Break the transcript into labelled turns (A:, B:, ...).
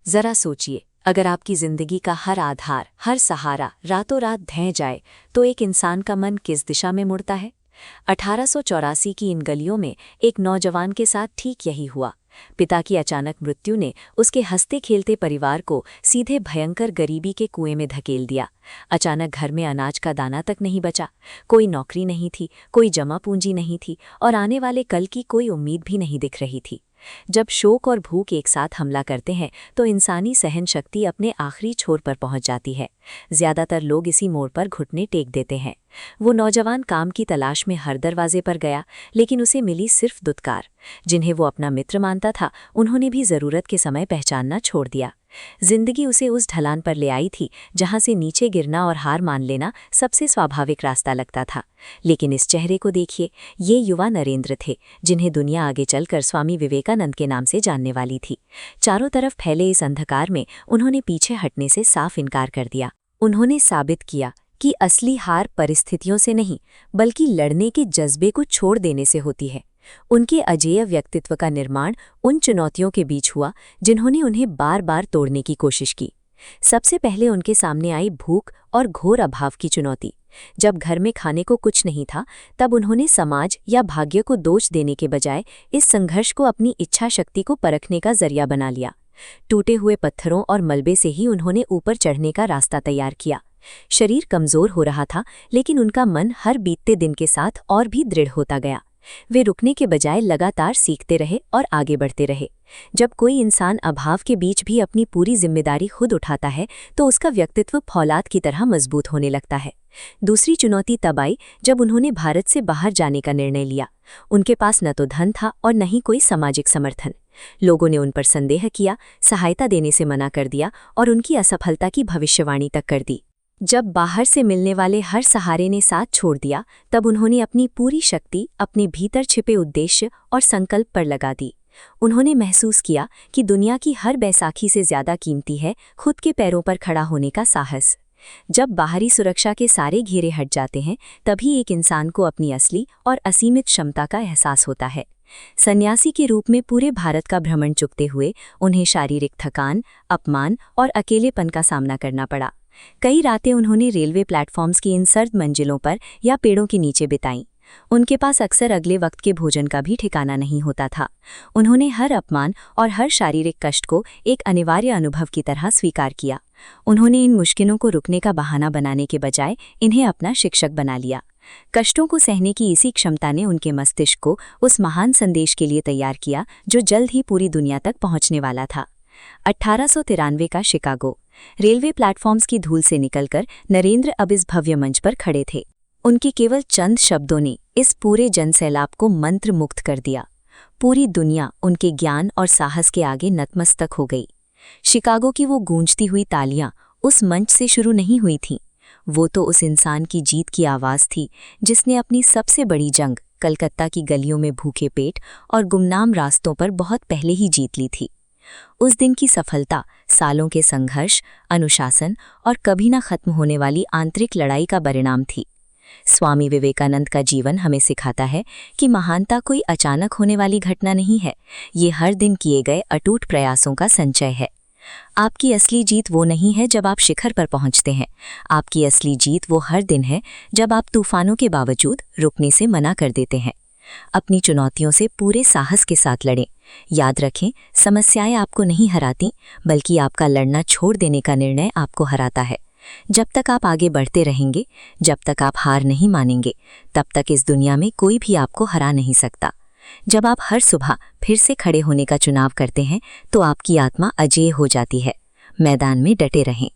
A: जरा सोचिए, अगर आपकी जिंदगी का हर आधार, हर सहारा रातों रात ढह जाए तो एक इंसान का मन किस दिशा में मुड़ता है। 1884 की इन गलियों में एक नौजवान के साथ ठीक यही हुआ। पिता की अचानक मृत्यु ने उसके हंसते खेलते परिवार को सीधे भयंकर गरीबी के कुएं में धकेल दिया। अचानक घर में अनाज का दाना तक नहीं बचा, कोई नौकरी नहीं थी, कोई जमा पूंजी नहीं थी और आने वाले कल की कोई उम्मीद भी नहीं दिख रही थी। जब शोक और भूख एक साथ हमला करते हैं तो इंसानी सहन शक्ति अपने आखिरी छोर पर पहुंच जाती है। ज्यादातर लोग इसी मोड़ पर घुटने टेक देते हैं। वो नौजवान काम की तलाश में हर दरवाजे पर गया, लेकिन उसे मिली सिर्फ दुत्कार। जिन्हें वो अपना मित्र मानता था, उन्होंने भी जरूरत के समय पहचानना छोड़ दिया। जिंदगी उसे उस ढलान पर ले आई थी जहां से नीचे गिरना और हार मान लेना सबसे स्वाभाविक रास्ता लगता था। लेकिन इस चेहरे को देखिए, ये युवा नरेंद्र थे, जिन्हें दुनिया आगे चलकर स्वामी विवेकानंद के नाम से जानने वाली थी। चारों तरफ फैले इस अंधकार में उन्होंने पीछे हटने से साफ इनकार कर दिया। उन्होंने साबित किया कि असली हार परिस्थितियों से नहीं, बल्कि लड़ने के जज्बे को छोड़ देने से होती है। उनके अजेय व्यक्तित्व का निर्माण उन चुनौतियों के बीच हुआ जिन्होंने उन्हें बार बार तोड़ने की कोशिश की। सबसे पहले उनके सामने आई भूख और घोर अभाव की चुनौती। जब घर में खाने को कुछ नहीं था, तब उन्होंने समाज या भाग्य को दोष देने के बजाय इस संघर्ष को अपनी इच्छा शक्ति को परखने का जरिया बना लिया। टूटे हुए पत्थरों और मलबे से ही उन्होंने ऊपर चढ़ने का रास्ता तैयार किया। शरीर कमजोर हो रहा था, लेकिन उनका मन हर बीतते दिन के साथ और भी दृढ़ होता गया। वे रुकने के बजाय लगातार सीखते रहे और आगे बढ़ते रहे। जब कोई इंसान अभाव के बीच भी अपनी पूरी जिम्मेदारी खुद उठाता है तो उसका व्यक्तित्व फौलाद की तरह मजबूत होने लगता है। दूसरी चुनौती तब आई जब उन्होंने भारत से बाहर जाने का निर्णय लिया। उनके पास न तो धन था और न ही कोई सामाजिक समर्थन। लोगों ने उन पर संदेह किया, सहायता देने से मना कर दिया और उनकी असफलता की भविष्यवाणी तक कर दी। जब बाहर से मिलने वाले हर सहारे ने साथ छोड़ दिया, तब उन्होंने अपनी पूरी शक्ति अपने भीतर छिपे उद्देश्य और संकल्प पर लगा दी। उन्होंने महसूस किया कि दुनिया की हर बैसाखी से ज्यादा कीमती है खुद के पैरों पर खड़ा होने का साहस। जब बाहरी सुरक्षा के सारे घेरे हट जाते हैं, तभी एक इंसान को अपनी असली और असीमित क्षमता का एहसास होता है। सन्यासी के रूप में पूरे भारत का भ्रमण चुकते हुए उन्हें शारीरिक थकान, अपमान और अकेलेपन का सामना करना पड़ा। कई रातें उन्होंने रेलवे प्लेटफॉर्म्स की इन सर्द मंजिलों पर या पेड़ों के नीचे बिताईं। उनके पास अक्सर अगले वक्त के भोजन का भी ठिकाना नहीं होता था। उन्होंने हर अपमान और हर शारीरिक कष्ट को एक अनिवार्य अनुभव की तरह स्वीकार किया। उन्होंने इन मुश्किलों को रुकने का बहाना बनाने के बजाय इन्हें अपना शिक्षक बना लिया। कष्टों को सहने की इसी क्षमता ने उनके मस्तिष्क को उस महान संदेश के लिए तैयार किया जो जल्द ही पूरी दुनिया तक पहुंचने वाला था। 1893 का शिकागो। रेलवे प्लेटफॉर्म्स की धूल से निकलकर नरेंद्र अब इस भव्य मंच पर खड़े थे। उनके केवल चंद शब्दों ने इस पूरे जनसैलाब को मंत्र मुक्त कर दिया। पूरी दुनिया उनके ज्ञान और साहस के आगे नतमस्तक हो गई। शिकागो की वो गूंजती हुई तालियां उस मंच से शुरू नहीं हुई थीं। वो तो उस इंसान की जीत की आवाज़ थी जिसने अपनी सबसे बड़ी जंग कलकत्ता की गलियों में भूखे पेट और गुमनाम रास्तों पर बहुत पहले ही जीत ली थी। उस दिन की सफलता सालों के संघर्ष, अनुशासन और कभी न खत्म होने वाली आंतरिक लड़ाई का परिणाम थी। स्वामी विवेकानंद का जीवन हमें सिखाता है कि महानता कोई अचानक होने वाली घटना नहीं है, ये हर दिन किए गए अटूट प्रयासों का संचय है। आपकी असली जीत वो नहीं है जब आप शिखर पर पहुंचते हैं। आपकी असली जीत वो हर दिन है जब आप तूफानों के बावजूद रुकने से मना कर देते हैं। अपनी चुनौतियों से पूरे साहस के साथ लड़ें। याद रखें, समस्याएं आपको नहीं हराती, बल्कि आपका लड़ना छोड़ देने का निर्णय आपको हराता है। जब तक आप आगे बढ़ते रहेंगे, जब तक आप हार नहीं मानेंगे, तब तक इस दुनिया में कोई भी आपको हरा नहीं सकता। जब आप हर सुबह फिर से खड़े होने का चुनाव करते हैं, तो आपकी आत्मा अजेय हो जाती है। मैदान में डटे रहें।